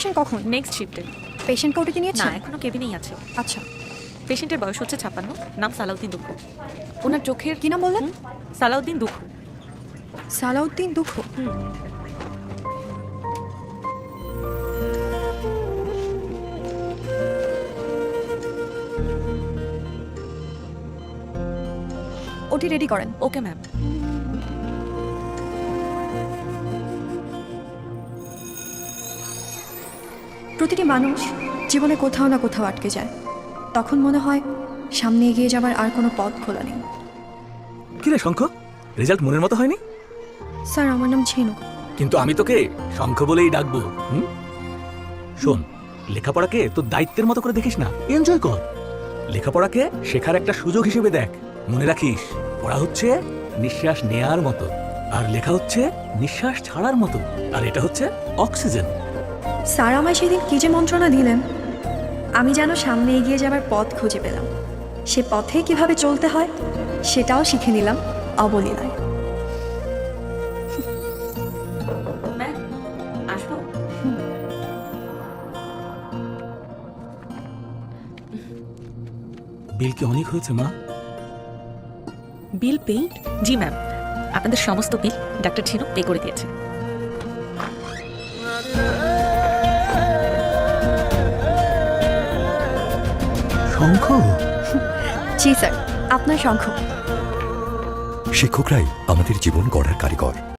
Patient কখন? Next শিফটে। Patient কাউকে নিয়েছে? না, এখনো কেবিনেই আছে। আচ্ছা, পেশেন্টের বয়স হচ্ছে 56, নাম সালাউদ্দিন দুখু। ওনার চোখের কি নাম বললেন? সালাউদ্দিন দুখু। সালাউদ্দিন দুখু। ওটি রেডি করেন। Okay ma'am. প্রতিটি মানুষ জীবনে কোথাও না কোথাও আটকে যায়, তখন মনে হয় সামনে এগিয়ে যাবার আর কোনো পথ খোলা নেই। কিরে শঙ্খ, রেজাল্ট মনের মতো হয়নি? স্যার, আমার নাম ঝিনুক। কিন্তু আমি তোকে শঙ্খ বলেই ডাকবো। শোন, লেখাপড়াকে তোর দায়িত্বের মতো করে দেখিস না, এনজয় কর। লেখাপড়াকে শেখার একটা সুযোগ হিসেবে দেখ। মনে রাখিস, পড়া হচ্ছে নিঃশ্বাস নেয়ার মতো, আর লেখা হচ্ছে নিঃশ্বাস ছাড়ার মতো, আর এটা হচ্ছে অক্সিজেন। স্যার আমায় সেদিন কি যে মন্ত্রণা দিলেন, আমি যেন সামনে এগিয়ে যাবার পথ খুঁজে পেলাম। সে পথে কিভাবে চলতে হয় সেটাও শিখে নিলাম অবলীলায়। ম্যাম, আসবো? বিল কি অনেক হয়েছে মা? বিল পেইড? জি ম্যাম, আপনাদের সমস্ত বিল ডাক্তার ঝিনুক পে করে দিয়েছে। শঙ্খ? জি স্যার, আপনার শঙ্খ। শিক্ষকরাই আমাদের জীবন গড়ার কারিগর।